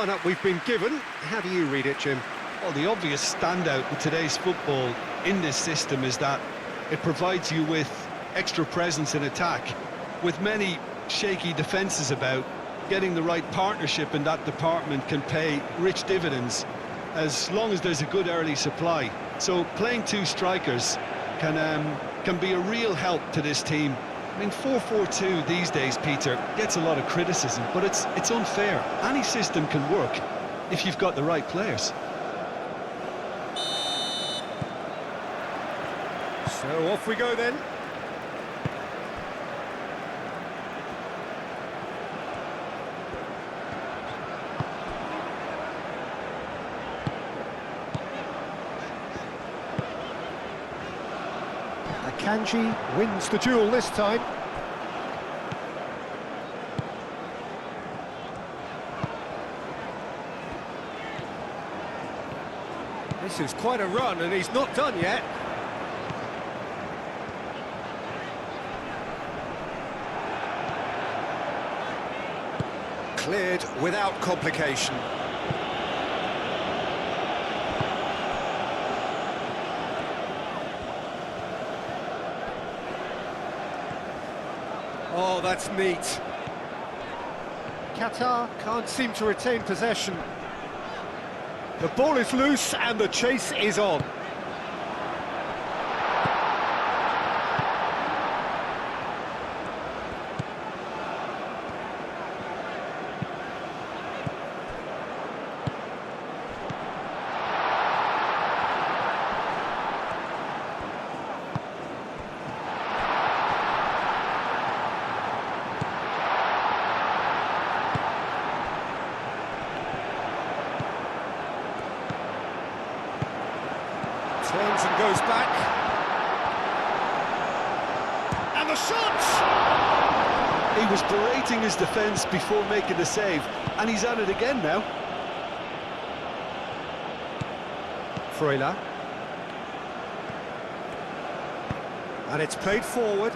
lineup we've been given. How do you read it, Jim? Well, the obvious standout in today's football in this system is that it provides you with extra presence in attack. With many shaky defences about, getting the right partnership in that department can pay rich dividends as long as there's a good early supply. So playing two strikers can be a real help to this team. I mean, 4-4-2 these days, Peter, gets a lot of criticism, but it's unfair. Any system can work if you've got the right players. So off we go then. Kanji wins the duel this time. This is quite a run, and he's not done yet. Cleared without complication. Oh, that's neat. Qatar can't seem to retain possession. The ball is loose and the chase is on. Turns and goes back. And the shot! He was berating his defence before making the save, and he's at it again now. Freuler. And it's played forward.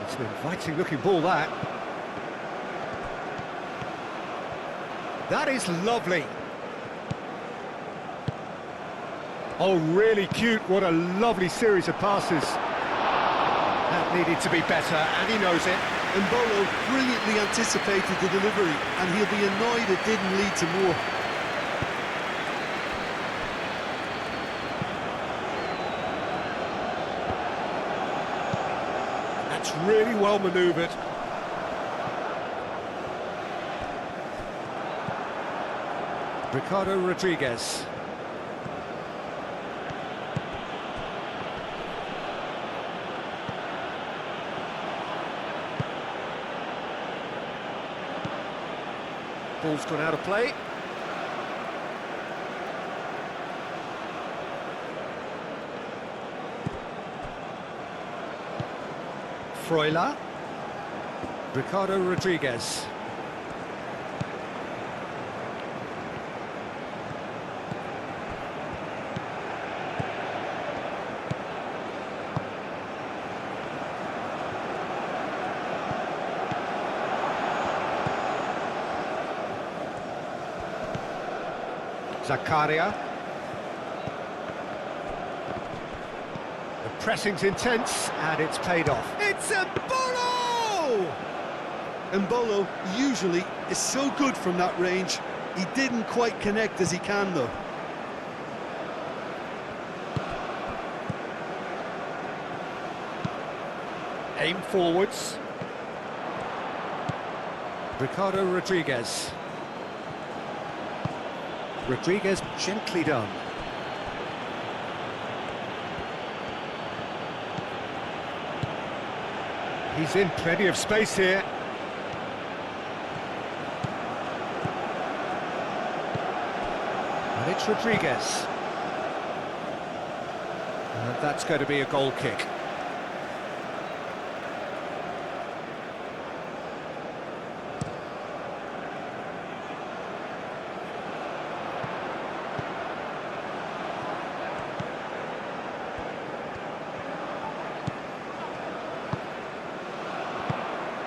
It's an inviting looking ball, that. That is lovely. Oh, really cute. What a lovely series of passes. That needed to be better, and he knows it. Mbolo brilliantly anticipated the delivery, and he'll be annoyed it didn't lead to more. That's really well manoeuvred. Ricardo Rodriguez. Ball's gone out of play. Freuler. Ricardo Rodriguez. Zakaria. The pressing's intense, and it's paid off. It's Mbolo! Mbolo usually is so good from that range. He didn't quite connect as he can, though. Aim forwards. Ricardo Rodriguez. Rodriguez gently done. He's in plenty of space here. And it's Rodriguez. And that's going to be a goal kick.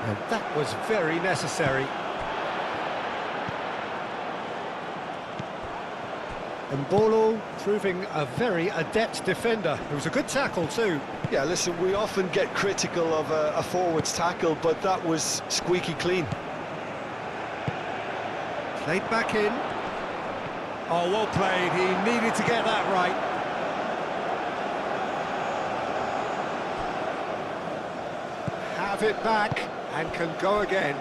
And that was very necessary. Mbolo proving a very adept defender. It was a good tackle too. Yeah, listen, we often get critical of a forward's tackle, but that was squeaky clean. Played back in. Oh, well played. He needed to get that right. Have it back and can go again.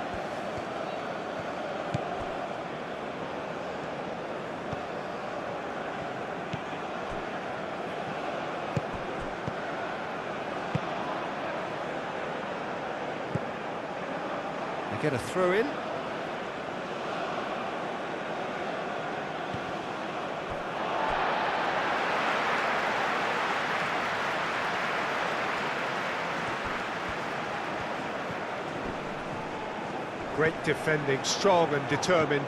They get a throw in. Great defending, strong and determined.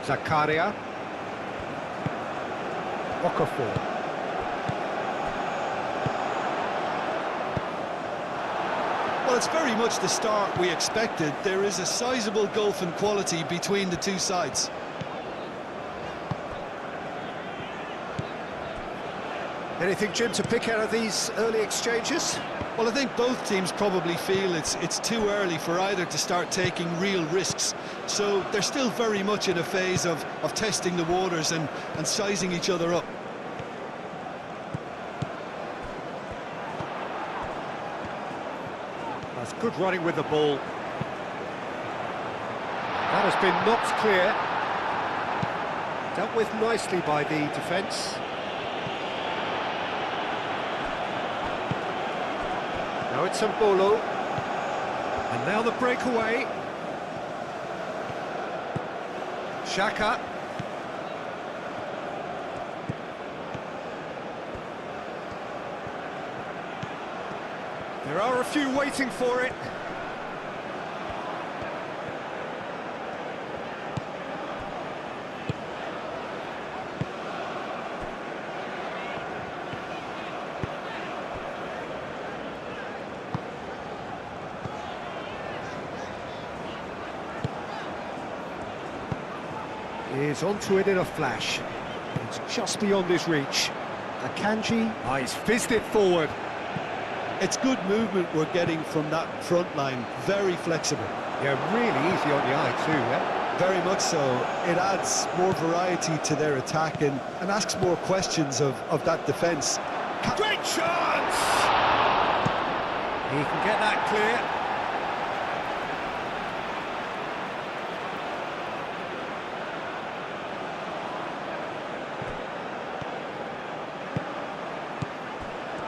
Zakaria. Okafor. Well, it's very much the start we expected. There is a sizable gulf in quality between the two sides. Anything, Jim, to pick out of these early exchanges? Well, I think both teams probably feel it's too early for either to start taking real risks. So they're still very much in a phase of testing the waters and sizing each other up. That's good running with the ball. That has been knocked clear. Dealt with nicely by the defence. Now it's Mbolo. And now the breakaway. Xhaka. There are a few waiting for it. Is onto it in a flash. It's just beyond his reach. Akanji, he's fizzed it forward. It's good movement we're getting from that front line, very flexible. Yeah, really easy on the eye too, yeah? Very much so. It adds more variety to their attack and asks more questions of that defence. Great chance! He can get that clear.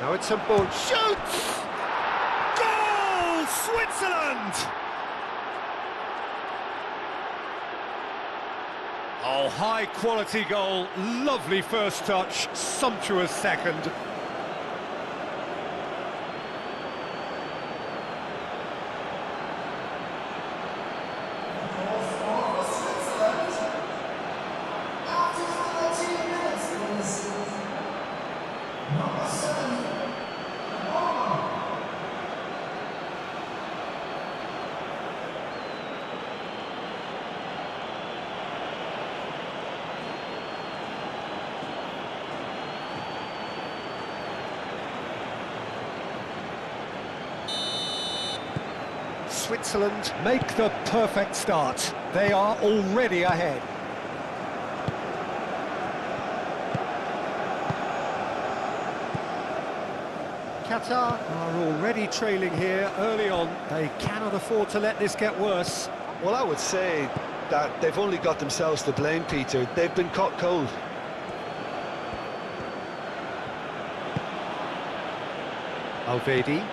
Now it's a ball. Shoots! Goal! Switzerland! Oh, high quality goal. Lovely first touch. Sumptuous second. Switzerland make the perfect start. They are already ahead. Qatar are already trailing here early on. They cannot afford to let this get worse. Well, I would say that they've only got themselves to blame, Peter. They've been caught cold. Alvedi.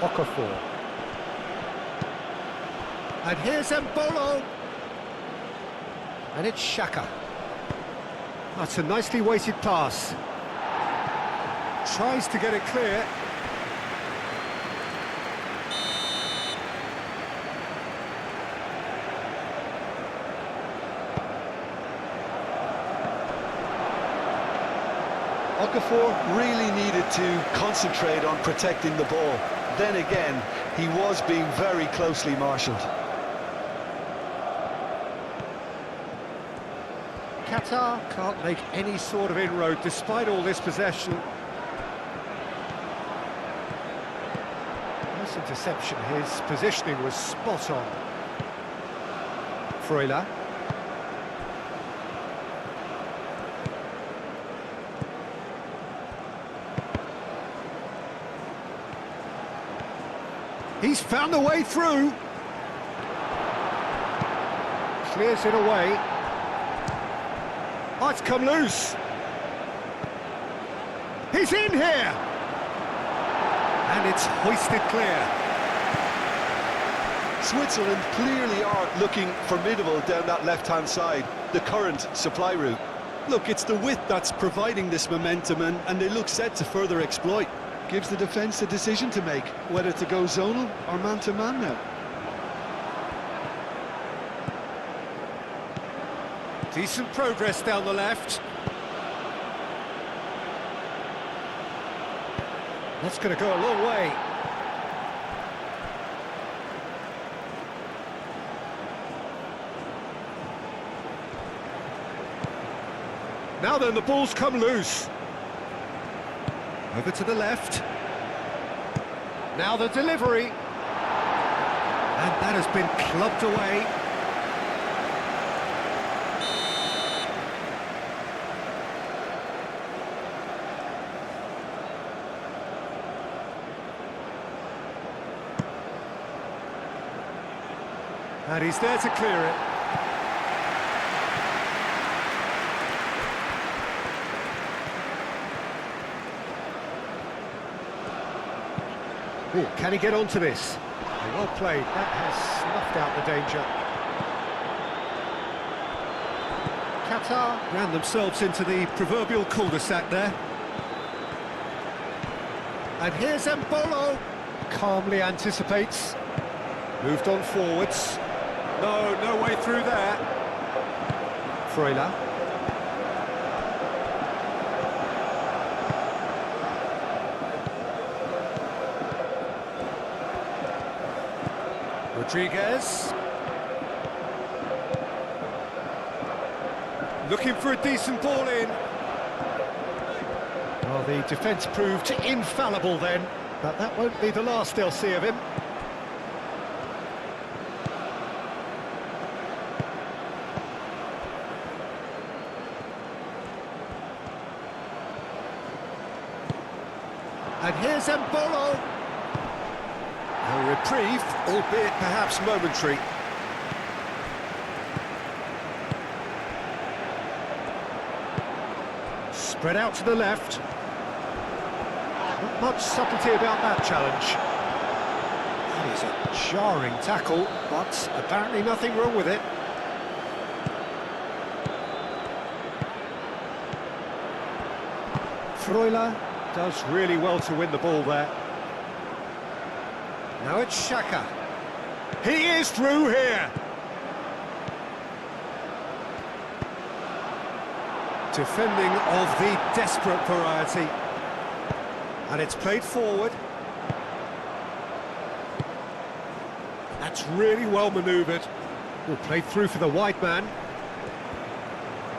Okafor. And here's Mbolo. And it's Xhaka. That's a nicely weighted pass. Tries to get it clear. Okafor really needed to concentrate on protecting the ball. Then again, he was being very closely marshalled. Qatar can't make any sort of inroad despite all this possession. Nice interception, his positioning was spot on. Freuler. He's found a way through. Clears it away. Oh, it's come loose. He's in here. And it's hoisted clear. Switzerland clearly are looking formidable down that left-hand side, the current supply route. Look, it's the width that's providing this momentum, and they look set to further exploit. Gives the defence a decision to make, whether to go zonal or man-to-man now. Decent progress down the left. That's going to go a long way. Now then, the ball's come loose. Over to the left. Now the delivery. And that has been clubbed away. And he's there to clear it. Ooh, can he get onto this? Well played, that has snuffed out the danger. Qatar ran themselves into the proverbial cul-de-sac there. And here's Mbolo. Calmly anticipates. Moved on forwards. No way through there. Freuler. Rodriguez. Looking for a decent ball in. Well, the defence proved infallible then, but that won't be the last they'll see of him. And here's Mbolo. A reprieve, albeit perhaps momentary. Spread out to the left. Not much subtlety about that challenge. That is a jarring tackle, but apparently nothing wrong with it. Freuler does really well to win the ball there. Now it's Xhaka. He is through here. Defending of the desperate variety. And it's played forward. That's really well manoeuvred. Well, played through for the wide man.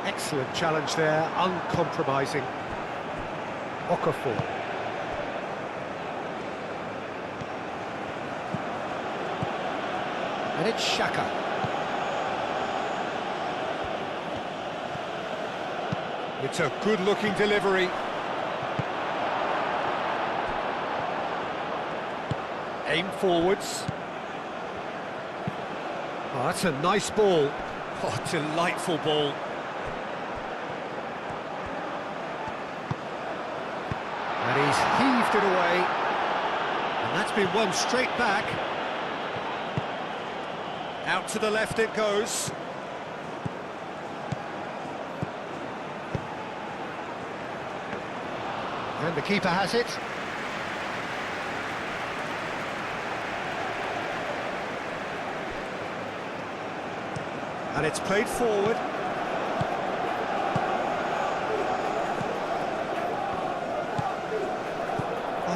Excellent challenge there, uncompromising. Okafor. And it's Xhaka. It's a good-looking delivery. Aim forwards. Oh, that's a nice ball. Oh, delightful ball. And he's heaved it away. And that's been won straight back. Out to the left it goes. And the keeper has it. And it's played forward.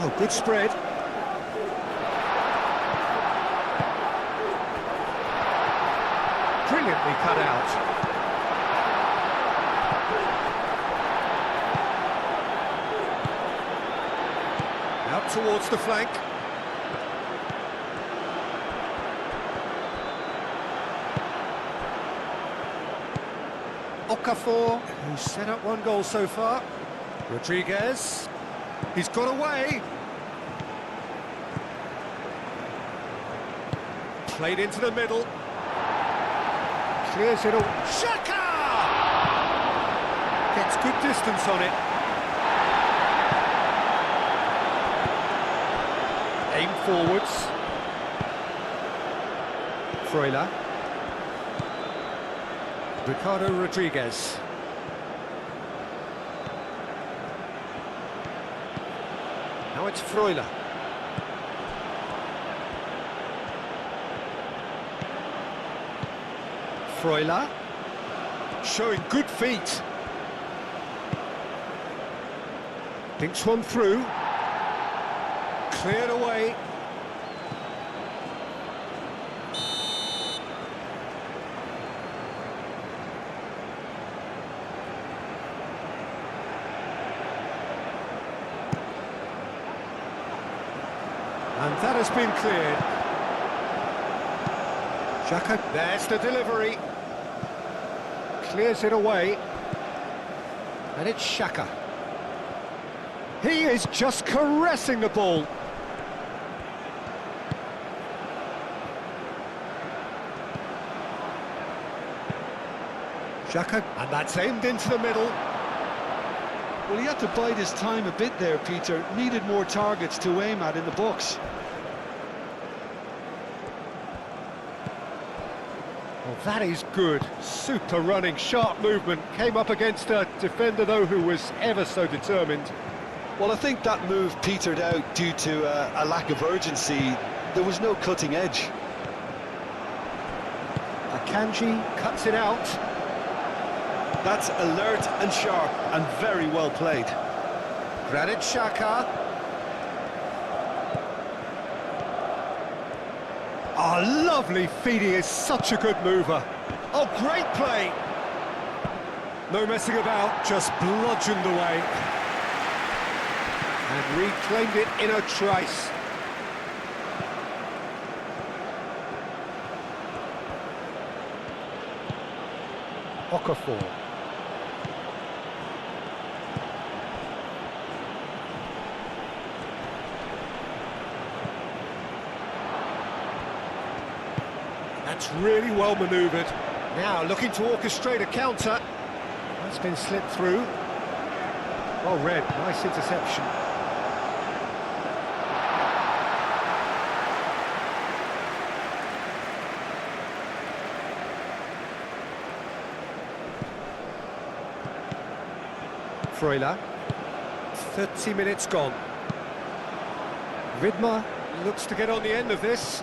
Oh, good spread. Brilliantly cut out. Out towards the flank. Okafor, who's set up one goal so far. Rodriguez, he's got away. Played into the middle. Clears it all. Xhaka! Gets good distance on it. Aim forwards. Freuler. Ricardo Rodriguez. Now it's Freuler. Freuler. Showing good feet. Thinks one through. Cleared away. And that has been cleared. Xhaka, there's the delivery. Clears it away. And it's Xhaka. He is just caressing the ball. Xhaka, and that's aimed into the middle. Well, he had to bide his time a bit there, Peter. Needed more targets to aim at in the box. Well, that is good. Super running, sharp movement. Came up against a defender, though, who was ever so determined. Well, I think that move petered out due to a lack of urgency. There was no cutting edge. Akanji cuts it out. That's alert and sharp and very well played. Granit Xhaka. Oh, lovely feed. He is such a good mover. Oh, great play. No messing about, just bludgeoned away. And reclaimed it in a trice. Okafor. That's really well manoeuvred. Now looking to orchestrate a counter. That's been slipped through. Well read, nice interception. Freuler. 30 minutes gone. Vidmar looks to get on the end of this.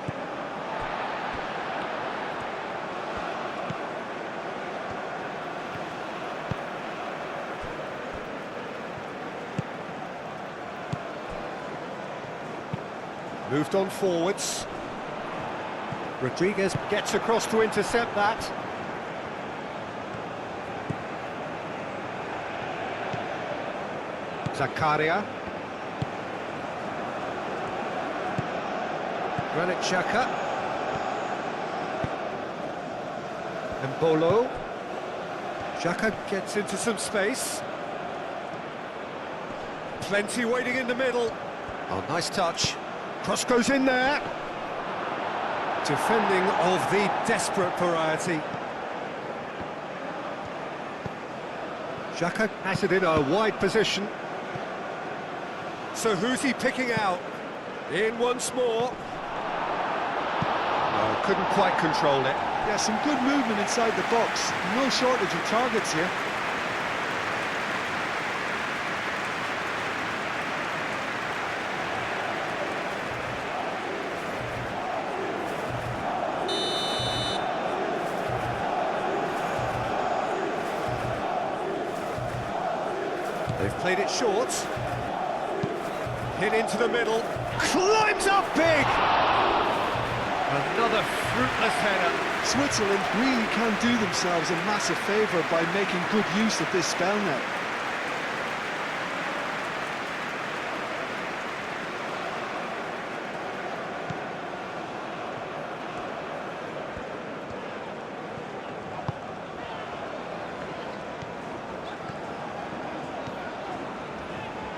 Moved on forwards. Rodriguez gets across to intercept that. Zakaria. Granit Xhaka. And Bolo. Xhaka gets into some space. Plenty waiting in the middle. Oh, nice touch. Cross goes in there. Defending of the desperate variety. Xhaka has it in a wide position. So who's he picking out? In once more. No, couldn't quite control it. Yeah, some good movement inside the box. No shortage of targets here. They've played it short. Hit into the middle, climbs up big! Another fruitless header. Switzerland really can do themselves a massive favour by making good use of this spell now.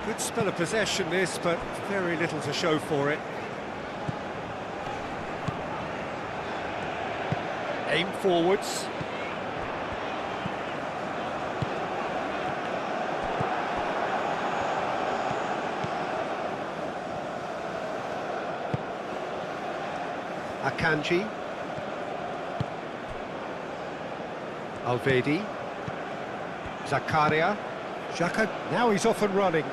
Good spell of possession this, but very little to show for it. Aim forwards. Akanji. Alvedi. Zakaria. Xhaka, now he's off and running.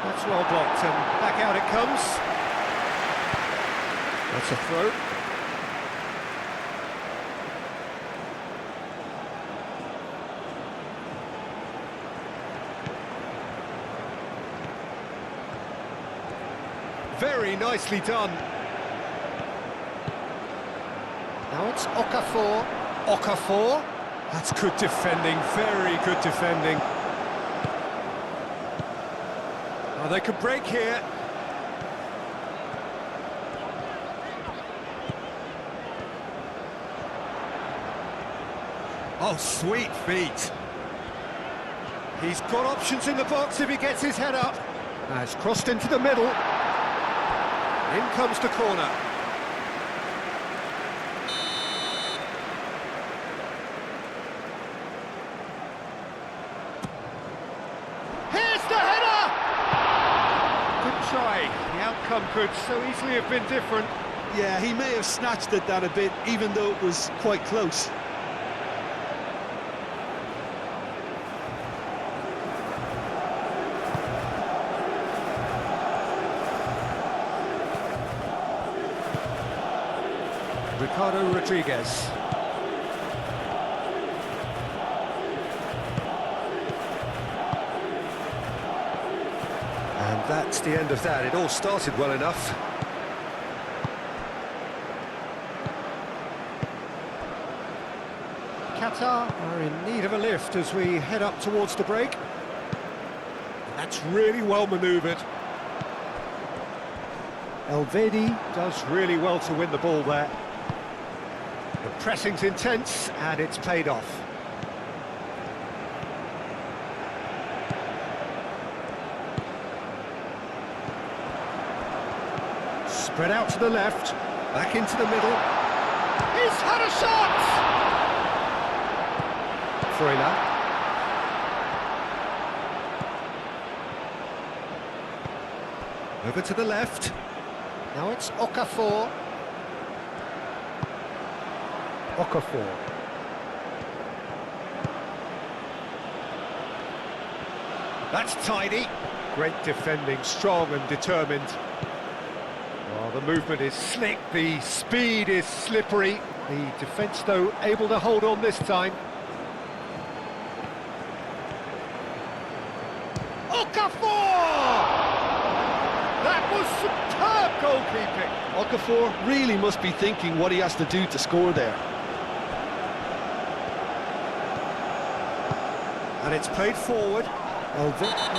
That's well blocked, and back out it comes. That's a throw. Very nicely done. Now it's Okafor. Okafor. That's good defending, very good defending. Oh, they could break here. Oh, sweet feet. He's got options in the box if he gets his head up. It's crossed into the middle. In comes the corner. Here's the header! Good try. The outcome could so easily have been different. Yeah, he may have snatched at that a bit, even though it was quite close. Ricardo Rodriguez. And that's the end of that. It all started well enough. Qatar are in need of a lift as we head up towards the break. That's really well manoeuvred. Elvedi does really well to win the ball there. The pressing's intense, and it's paid off. Spread out to the left, back into the middle. He's had a shot! Freuler. Over to the left. Now it's Okafor. Okafor. That's tidy. Great defending, strong and determined. Oh, the movement is slick, the speed is slippery. The defence, though, able to hold on this time. Okafor! That was superb goalkeeping. Okafor really must be thinking what he has to do to score there. And it's played forward. Oh,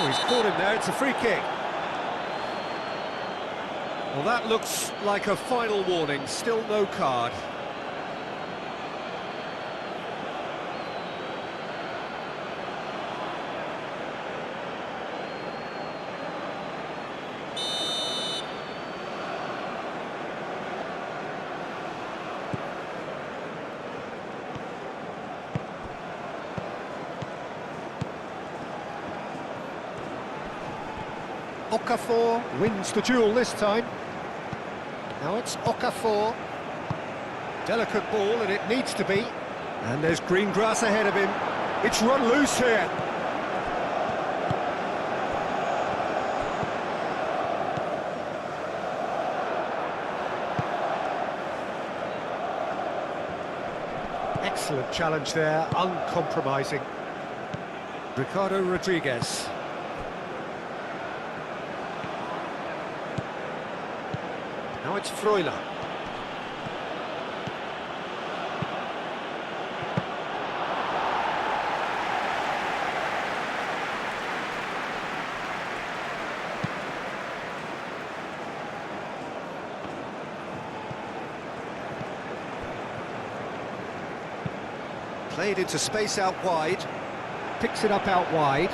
he's caught him there, it's a free kick. Well, that looks like a final warning, still no card. Okafor wins the duel this time. Now it's Okafor. Delicate ball, and it needs to be. And there's green grass ahead of him. It's run loose here. Excellent challenge there, uncompromising. Ricardo Rodriguez. Now it's Freuler. Played into space out wide. Picks it up out wide.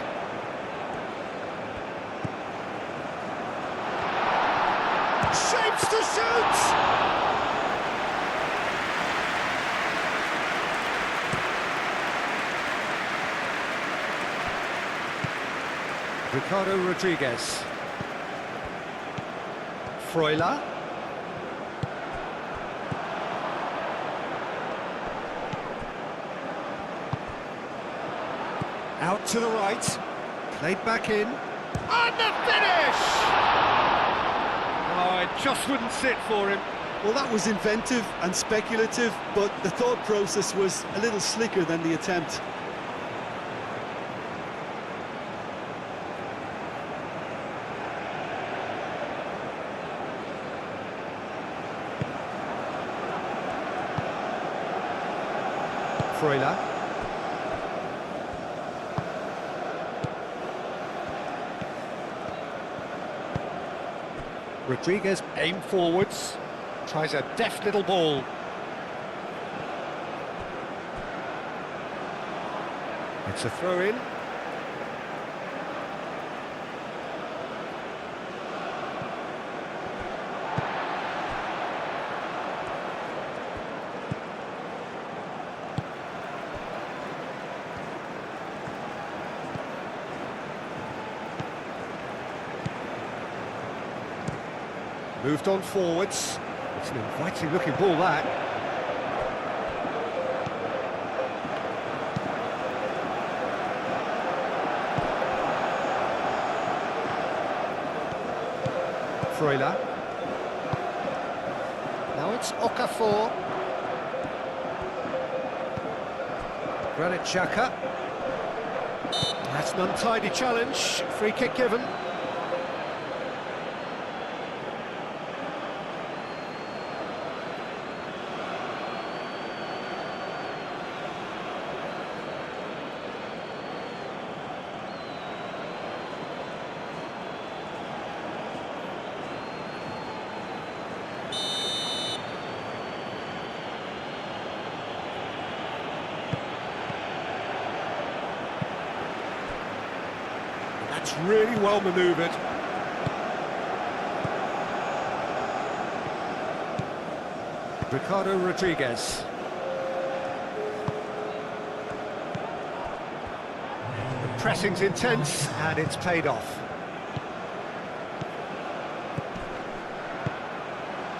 Shapes to shoot! Ricardo Rodriguez. Freuler. Out to the right, played back in, and the finish! Oh, it just wouldn't sit for him. Well, that was inventive and speculative, but the thought process was a little slicker than the attempt. Freuler. Rodriguez aimed forwards, tries a deft little ball. It's a throw-in. Moved on forwards. It's an inviting looking ball, that. Freuler. Now it's Okafor. Granit Xhaka. That's an untidy challenge. Free kick given. That's really well manoeuvred. Ricardo Rodriguez. The pressing's intense and it's paid off.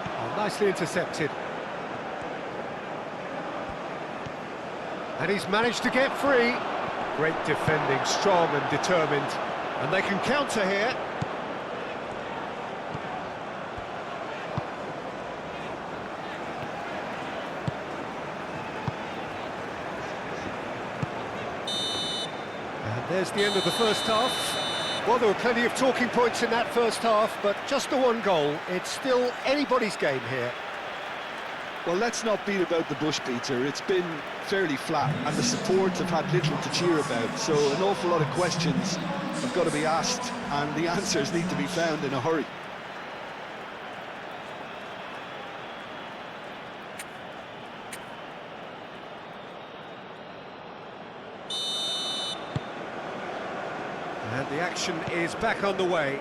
Oh, nicely intercepted. And he's managed to get free. Great defending, strong and determined. And they can counter here. And there's the end of the first half. Well, there were plenty of talking points in that first half, but just the one goal. It's still anybody's game here. Well, let's not beat about the bush, Peter. It's been fairly flat, and the support have had little to cheer about, so an awful lot of questions have got to be asked, and the answers need to be found in a hurry. And the action is back on the way.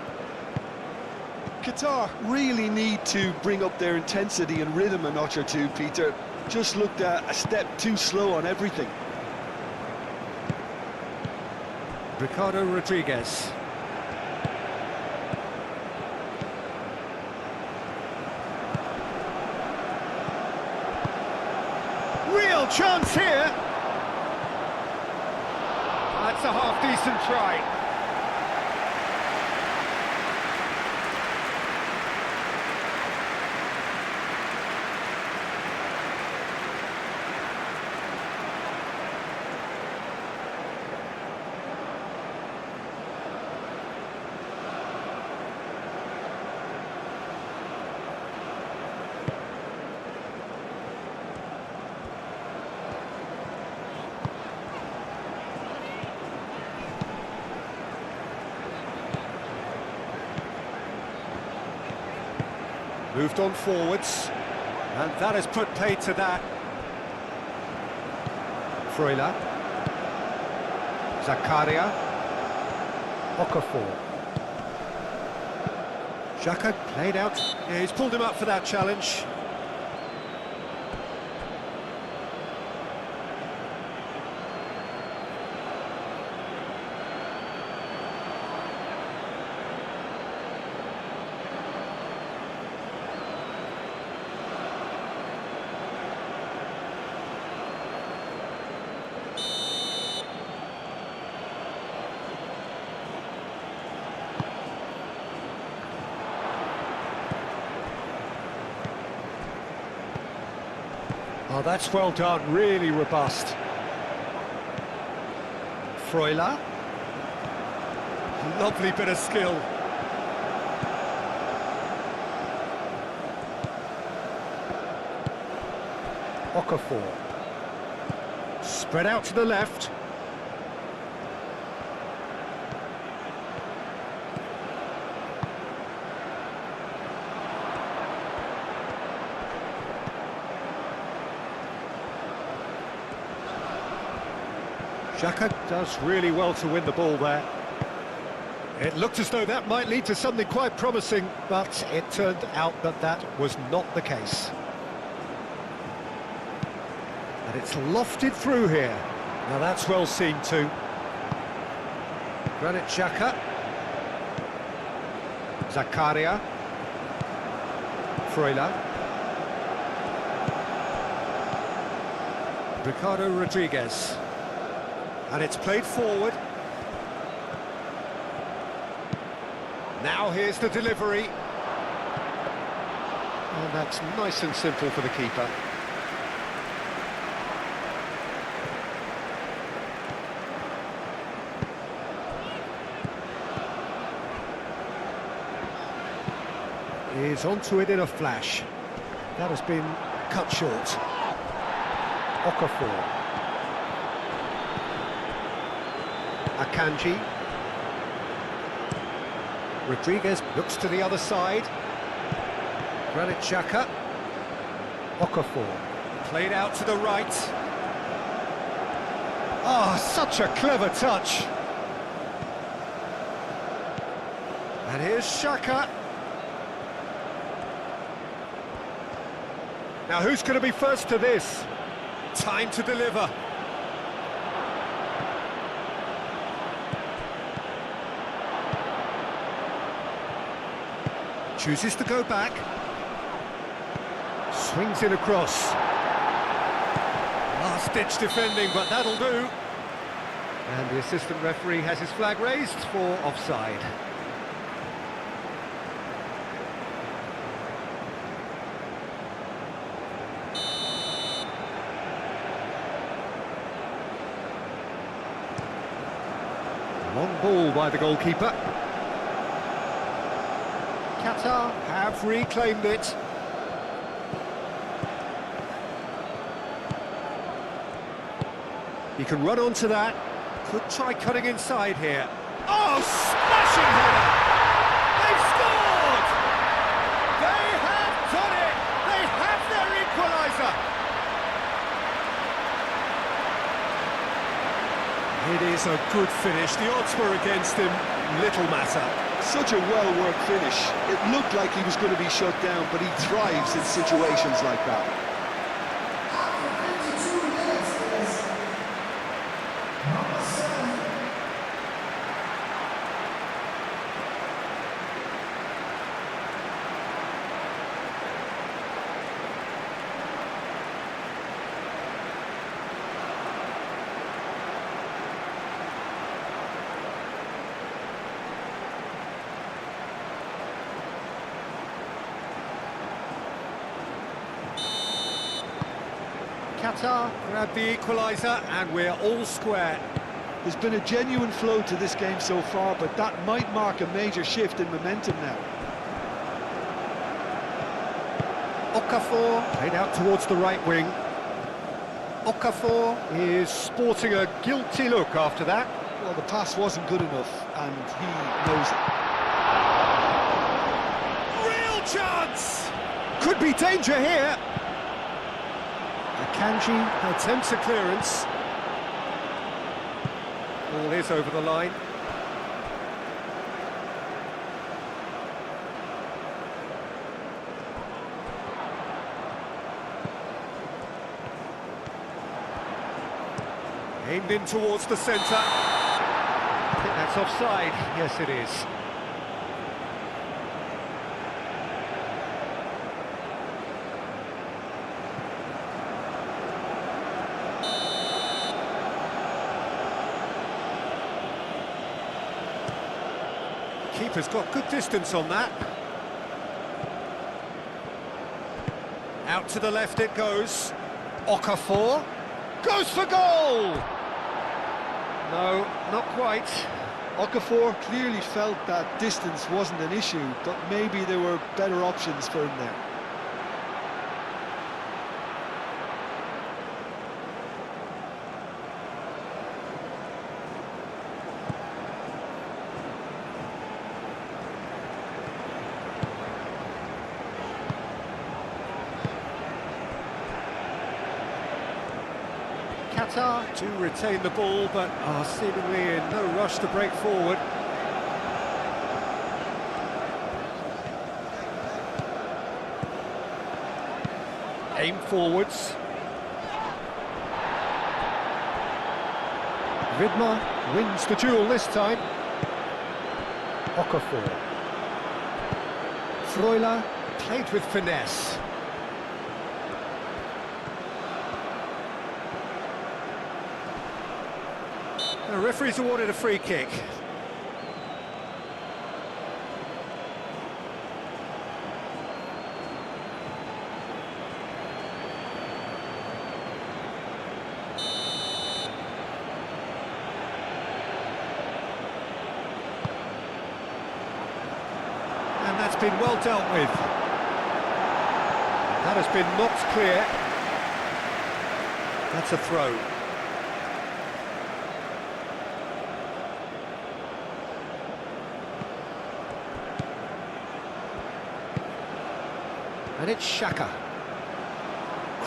Qatar really need to bring up their intensity and rhythm a notch or two, Peter. Just looked a step too slow on everything. Ricardo Rodriguez. Real chance here. That's a half-decent try. Moved on forwards. And that has put paid to that. Freuler. Zakaria. Okafor. Xhaka played out. Yeah, he's pulled him up for that challenge. Oh, that's well done, really robust. Freuler. Lovely bit of skill. Okafor. Spread out to the left. Xhaka does really well to win the ball there. It looked as though that might lead to something quite promising, but it turned out that that was not the case. And it's lofted through here. Now that's well seen too. Granit Xhaka. Zakaria. Freuler. Ricardo Rodriguez. And it's played forward. Now here's the delivery. And that's nice and simple for the keeper. He's onto it in a flash. That has been cut short. Okafor. Akanji. Rodriguez looks to the other side. Granit Xhaka. Okafor. Played out to the right. Ah, such a clever touch. And here's Xhaka. Now who's going to be first to this? Time to deliver. Chooses to go back. Swings in across. Last-ditch defending, but that'll do. And the assistant referee has his flag raised for offside. Long ball by the goalkeeper. Qatar have reclaimed it. He can run onto that. Could try cutting inside here. Oh, smashing header! They've scored! They have done it! They have their equaliser! It is a good finish. The odds were against him. Little matter. Such a well-worked finish. It looked like he was going to be shut down, but he thrives in situations like that. Qatar grabbed the equaliser and we're all square. There's been a genuine flow to this game so far, but that might mark a major shift in momentum now. Okafor played out towards the right wing. Okafor is sporting a guilty look after that. Well, the pass wasn't good enough, and he knows it. Real chance! Could be danger here. Akanji attempts a clearance. Ball is over the line. Aimed in towards the centre. I think that's offside. Yes, it is. Keeper's got good distance on that. Out to the left it goes. Okafor goes for goal! No, not quite. Okafor clearly felt that distance wasn't an issue, but maybe there were better options for him there. Qatar to retain the ball, but are seemingly in no rush to break forward. Aim forwards. Vidmar wins the duel this time. Okafor. Freuler played with finesse. The referee's awarded a free kick. And that's been well dealt with. That has been knocked clear. That's a throw. And it's Xhaka.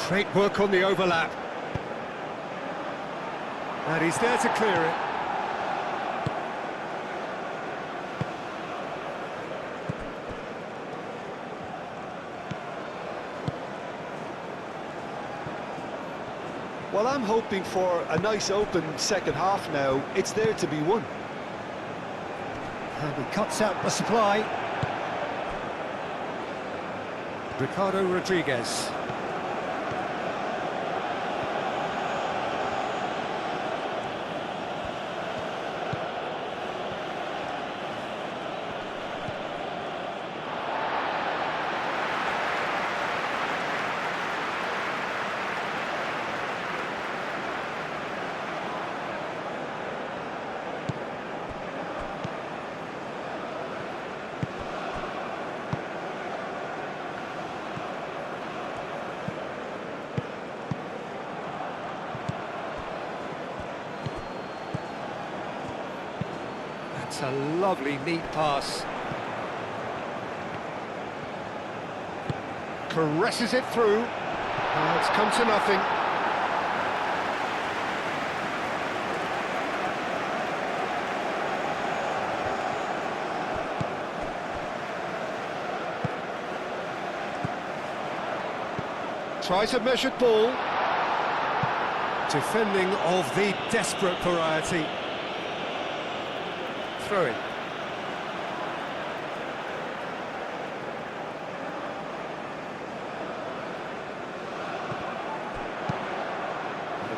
Great work on the overlap. And he's there to clear it. Well, I'm hoping for a nice open second half now. It's there to be won. And he cuts out the supply. Ricardo Rodriguez. That's a lovely, neat pass. Caresses it through. It's come to nothing. Tries a measured ball. Defending of the desperate variety. Throw in.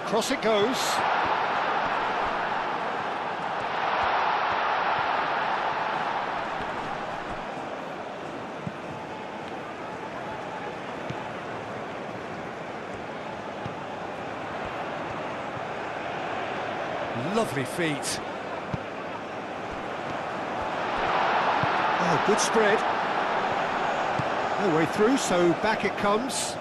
Across it goes. Lovely feet. Oh, good spread. No way through, so back it comes.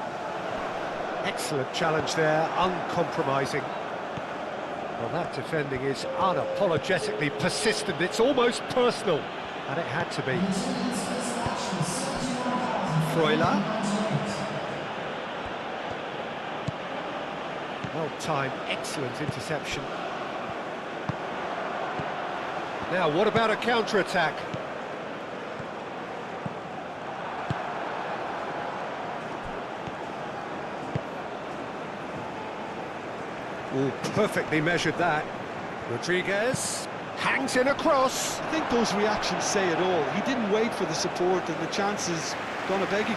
Excellent challenge there, uncompromising. Well, that defending is unapologetically persistent. It's almost personal, and it had to be. Freuler. Well-timed, excellent interception. Now, what about a counter-attack? Ooh, perfectly measured that. Rodriguez hangs in a cross. I think those reactions say it all. He didn't wait for the support and the chances gone a-begging.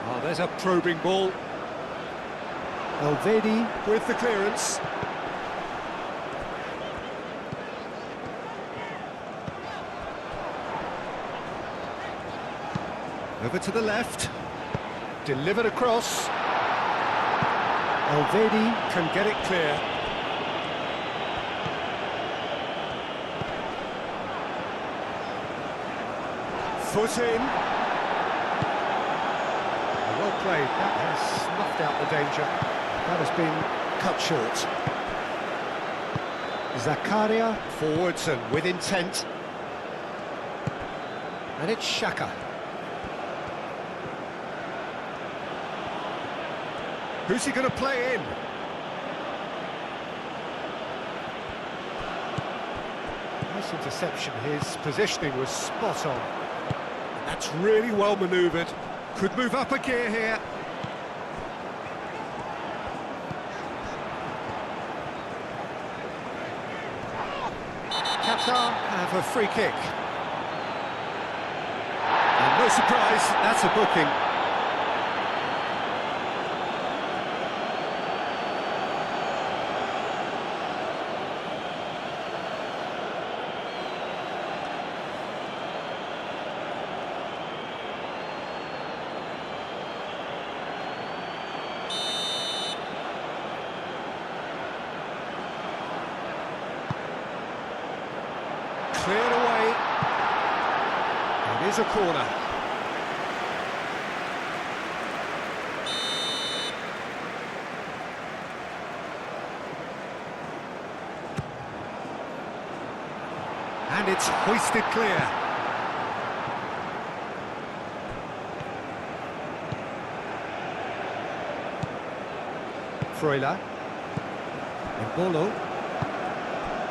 Oh, there's a probing ball. Elvedi with the clearance. Over to the left. Delivered across. Elvedi can get it clear. Foot in. Well played. That has snuffed out the danger. That has been cut short. Zakaria forwards and with intent. And it's Xhaka. Who's he going to play in? Nice interception. His positioning was spot on. That's really well manoeuvred. Could move up a gear here. Qatar have a free kick. And no surprise, that's a booking. Cleared away. It is a corner. And it's hoisted clear. Freuler. Embolo.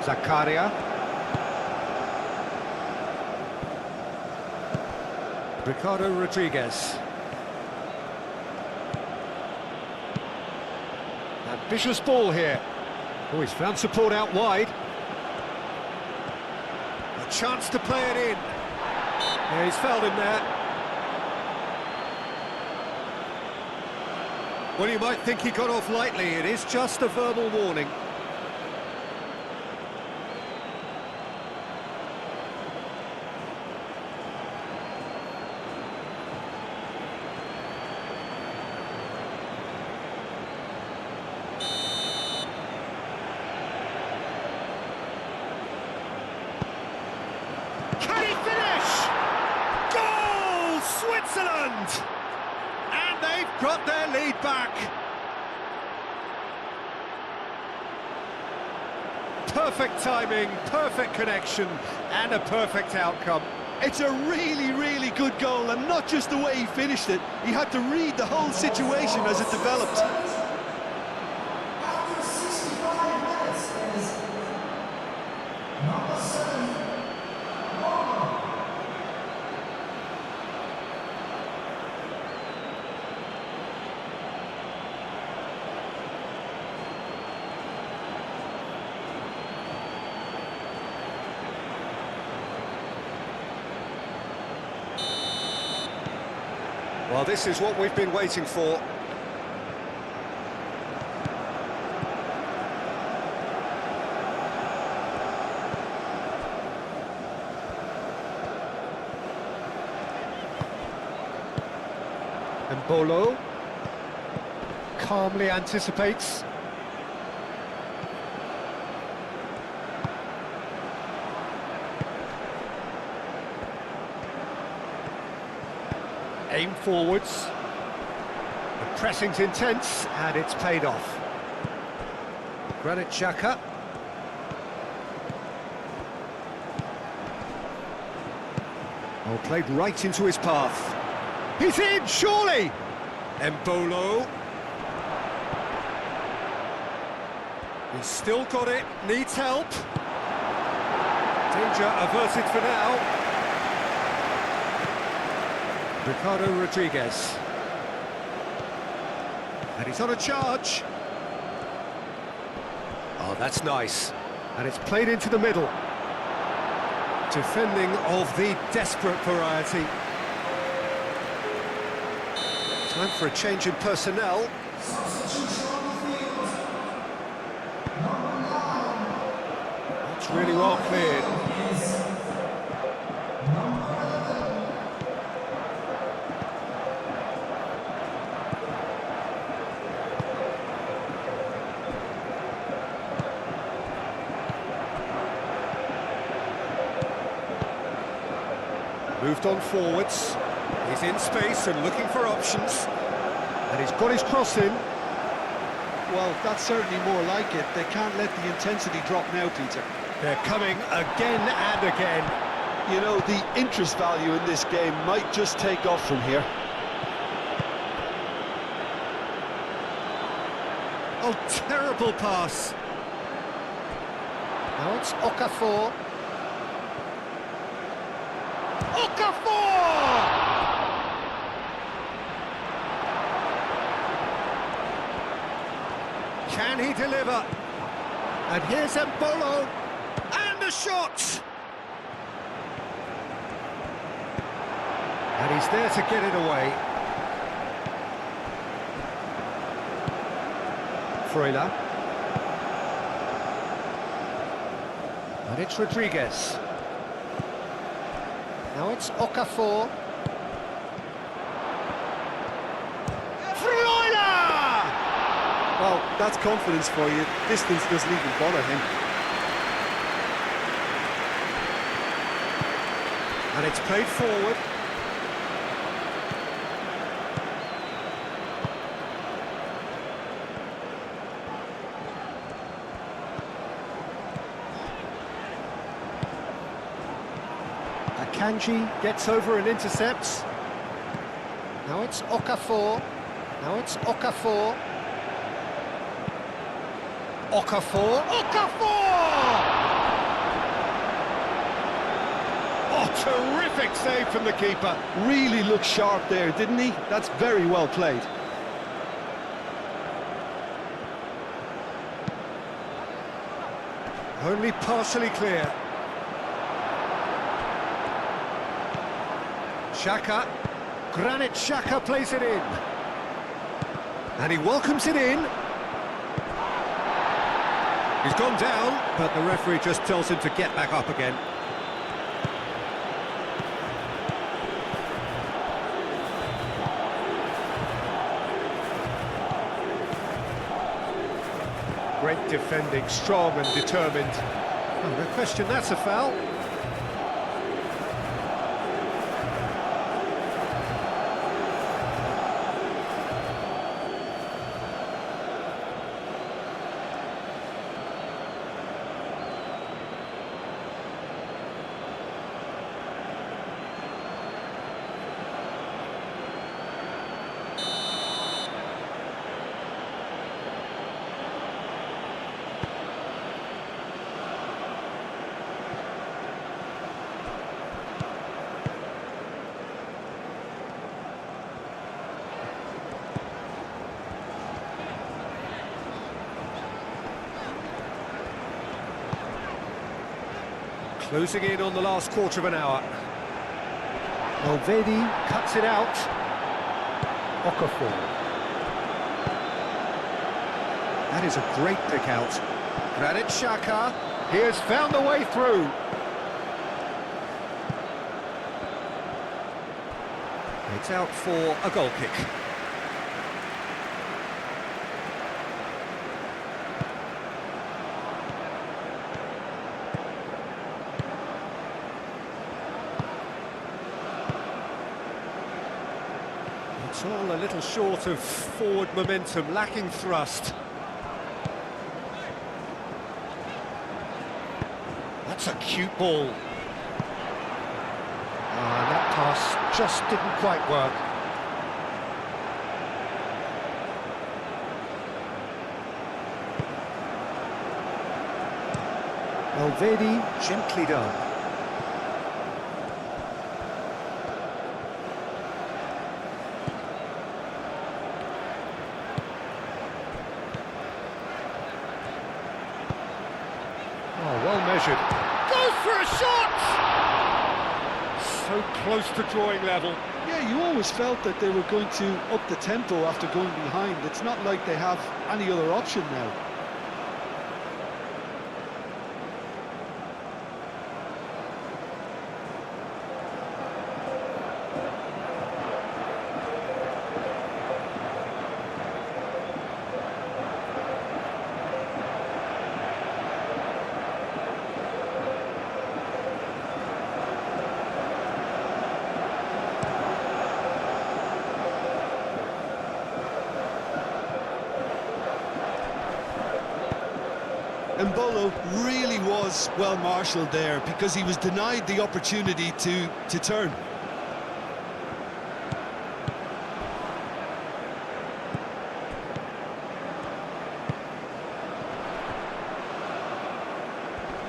Zakaria. Ricardo Rodriguez. Ambitious ball here. Oh, he's found support out wide. A chance to play it in. Yeah, he's fouled him there. Well, you might think he got off lightly. It is just a verbal warning. Switzerland! And they've got their lead back. Perfect timing, perfect connection, and a perfect outcome. It's a really, really good goal, and not just the way he finished it. He had to read the whole situation as it developed. After 65 minutes is number 7. Well, this is what we've been waiting for. Embolo calmly anticipates. Aim forwards. The pressing's intense, and it's paid off. Granit Xhaka. Oh, played right into his path. He's in, surely! Embolo. He's still got it, needs help. Danger averted for now. Ricardo Rodriguez. And he's on a charge. Oh, that's nice. And it's played into the middle. Defending of the desperate variety. Time for a change in personnel. That's really well cleared. Moved on forwards. He's in space and looking for options. And he's got his cross in. Well, that's certainly more like it. They can't let the intensity drop now, Peter. They're coming again and again. You know, the interest value in this game might just take off from here. Oh, terrible pass. Now it's Okafor. Okafor! Can he deliver? And here's Embolo. And the shot! And he's there to get it away. Freuler. And it's Rodriguez. Now it's Okafor. Freuler! Well, that's confidence for you. Distance doesn't even bother him. And it's played forward. Akanji gets over and intercepts. Now it's Okafor. Now it's Okafor. Okafor. Okafor! Oh, terrific save from the keeper. Really looked sharp there, didn't he? That's very well played. Only partially clear. Xhaka. Granit Xhaka plays it in. And he welcomes it in. He's gone down, but the referee just tells him to get back up again. Great defending, strong and determined. Oh, no question, that's a foul. Closing in on the last quarter of an hour. Valverde cuts it out. Okafor. That is a great pick out. Granit Xhaka. He has found the way through. It's out for a goal kick. It's all a little short of forward momentum, lacking thrust. That's a cute ball. That pass just didn't quite work. Valverde, gently done. Oh, well measured. Goes for a shot! So close to drawing level. Yeah, you always felt that they were going to up the tempo after going behind. It's not like they have any other option now. Mbolo really was well marshalled there because he was denied the opportunity to turn.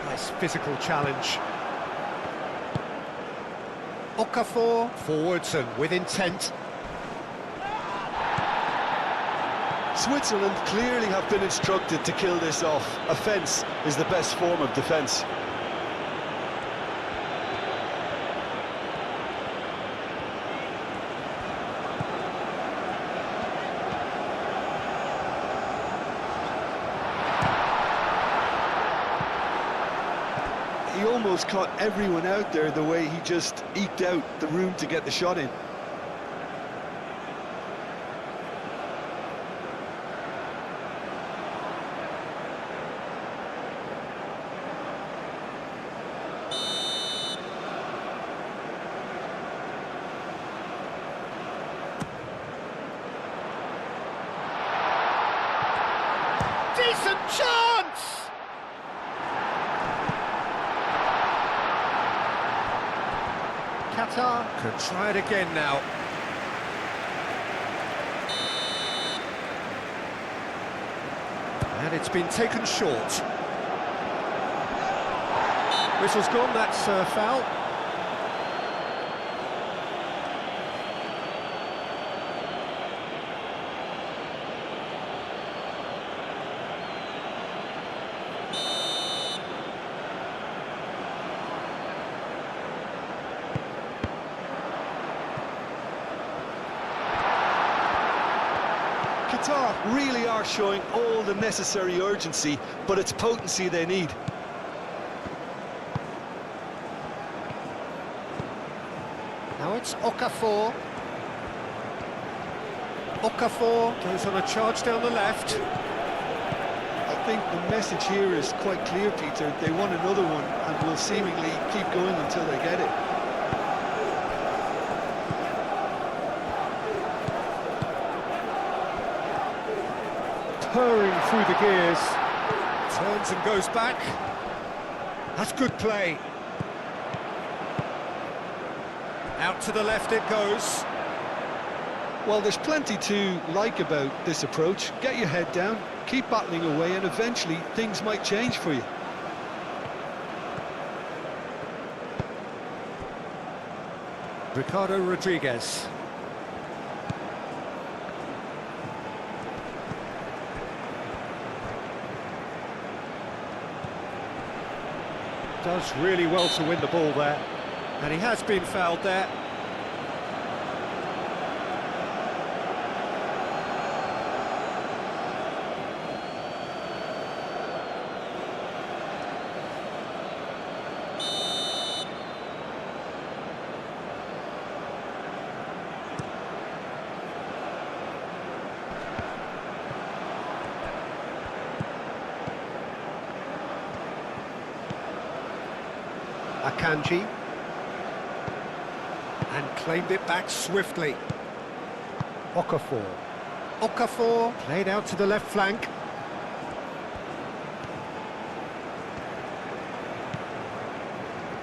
Nice physical challenge. Okafor forwards and with intent. Switzerland clearly have been instructed to kill this off. Offence is the best form of defence. He almost caught everyone out there the way he just eked out the room to get the shot in. Decent chance! Qatar can try it again now. And it's been taken short. Whistle's gone, that's a foul. Qatar really are showing all the necessary urgency, but it's potency they need. Now it's Okafor. Okafor goes on a charge down the left. I think the message here is quite clear, Peter. They want another one and will seemingly keep going until they get it. Purring through the gears. Turns and goes back. That's good play. Out to the left it goes. Well, there's plenty to like about this approach. Get your head down, keep battling away, and eventually things might change for you. Ricardo Rodriguez. Does really well to win the ball there. And he has been fouled there. Akanji. And claimed it back swiftly. Okafor. Okafor played out to the left flank.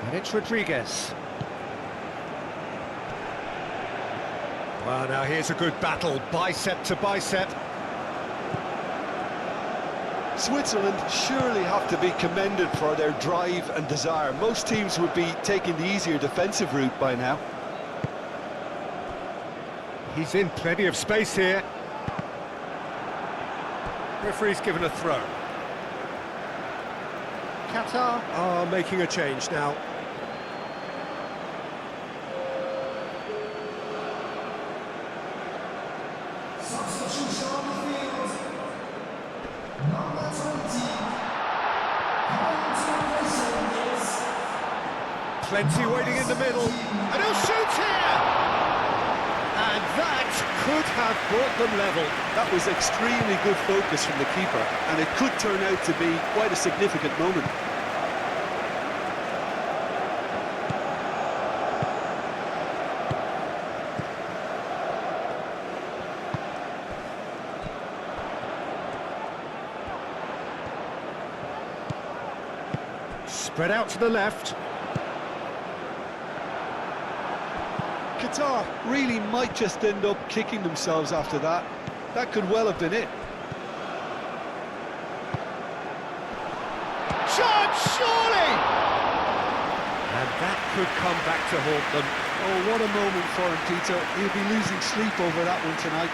And it's Rodriguez. Well, now here's a good battle, bicep to bicep. Switzerland surely have to be commended for their drive and desire. Most teams would be taking the easier defensive route by now. He's in plenty of space here. Referee's given a throw. Qatar are making a change now. Substitution on the field. Number 20. Coming to replace him is... Plenty waiting in the middle. And he'll shoot here! And that could have brought them level. That was extremely good focus from the keeper, and it could turn out to be quite a significant moment. Spread out to the left. Qatar really might just end up kicking themselves after that. That could well have been it. Shot, surely! And that could come back to haunt them. Oh, what a moment for him, Peter. He'll be losing sleep over that one tonight.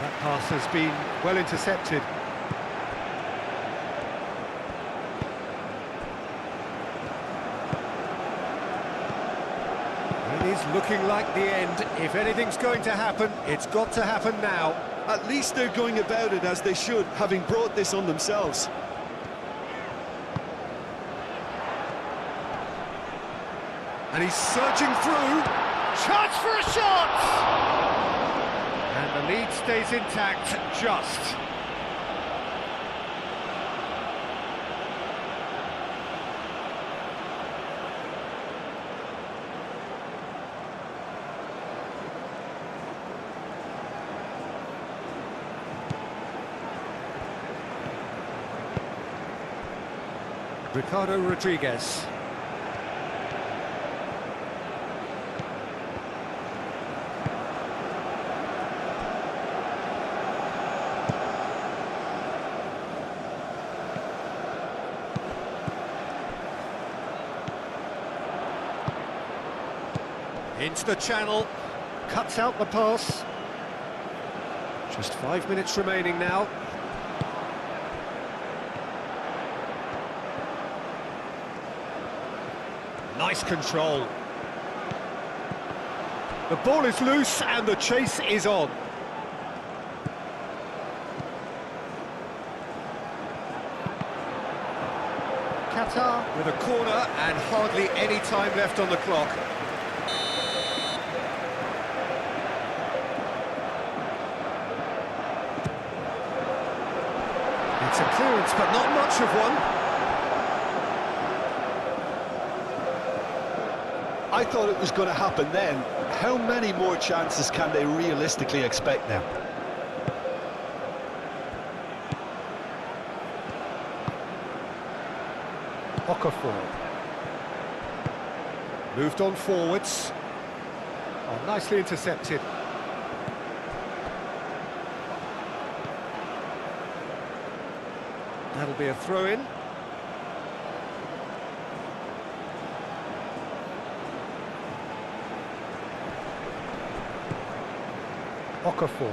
That pass has been well intercepted. It is looking like the end. If anything's going to happen, it's got to happen now. At least they're going about it as they should, having brought this on themselves. And he's surging through. Chance for a shot! And the lead stays intact, just. Ricardo Rodriguez. Into the channel, cuts out the pass. Just 5 minutes remaining now. Nice control. The ball is loose and the chase is on. Qatar with a corner and hardly any time left on the clock. It's a clearance, but not much of one. I thought it was going to happen then. How many more chances can they realistically expect now? Okafor. Moved on forwards. Oh, nicely intercepted. That'll be a throw-in. Okafor.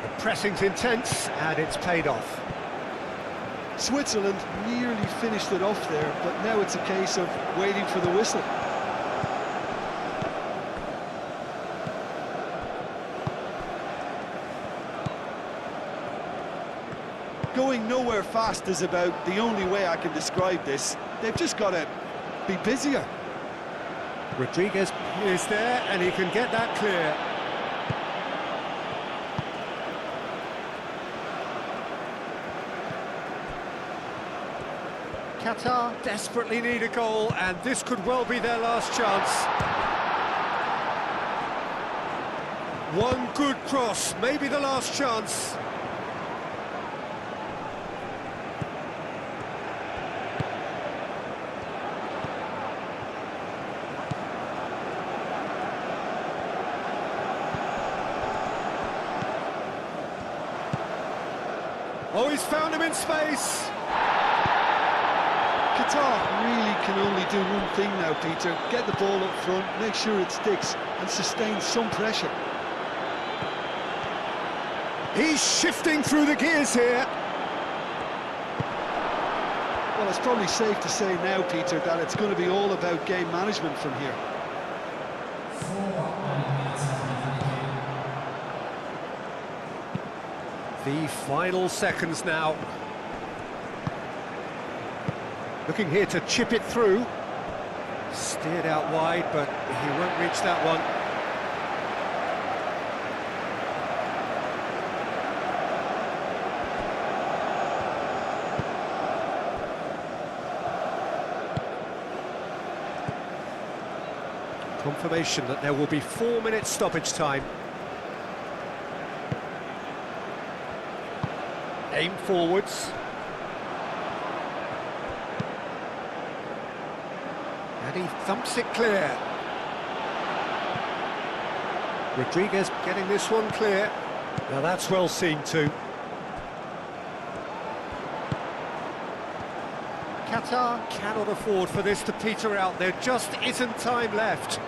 The pressing's intense and it's paid off. Switzerland nearly finished it off there, but now it's a case of waiting for the whistle. Going nowhere fast is about the only way I can describe this. They've just got to be busier. Rodriguez is there and he can get that clear. Qatar desperately need a goal, and this could well be their last chance. One good cross, maybe the last chance. Oh, he's found him in space. Qatar really can only do one thing now, Peter. Get the ball up front, make sure it sticks, and sustain some pressure. He's shifting through the gears here. Well, it's probably safe to say now, Peter, that it's going to be all about game management from here. The final seconds now. Looking here to chip it through. Steered out wide, but he won't reach that one. Confirmation that there will be 4 minutes stoppage time. Aim forwards. And he thumps it clear. Rodriguez getting this one clear. Now that's well seen too. Qatar cannot afford for this to peter out. There just isn't time left.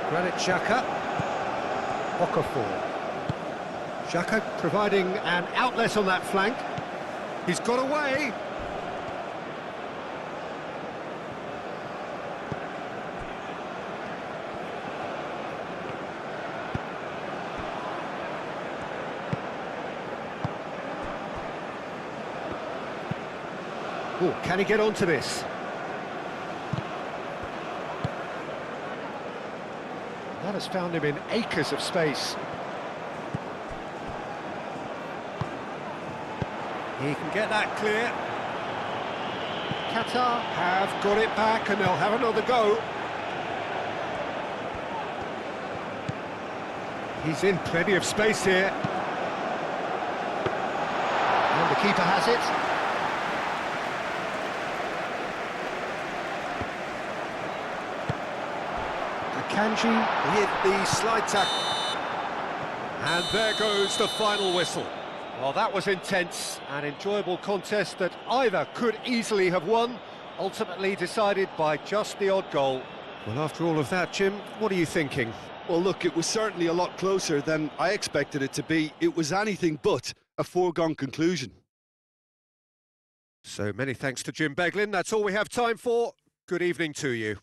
Granit Xhaka. Okafor. Xhaka providing an outlet on that flank. He's got away. Oh, can he get onto this? That has found him in acres of space. He can get that clear. Qatar have got it back and they'll have another go. He's in plenty of space here. And the keeper has it. Kanji with the slide tackle. And there goes the final whistle. Well, that was intense, an enjoyable contest that either could easily have won, ultimately decided by just the odd goal. Well, after all of that, Jim, what are you thinking? Well, look, it was certainly a lot closer than I expected it to be. It was anything but a foregone conclusion. So many thanks to Jim Beglin. That's all we have time for. Good evening to you.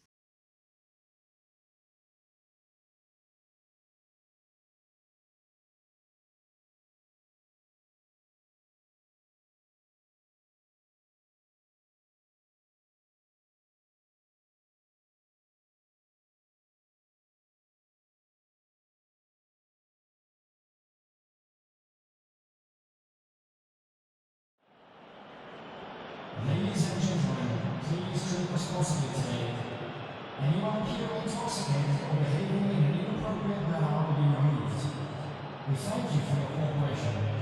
Ladies and gentlemen, please drink responsibly today. Anyone appearing intoxicated or behaving in an inappropriate manner will be removed. We thank you for your cooperation.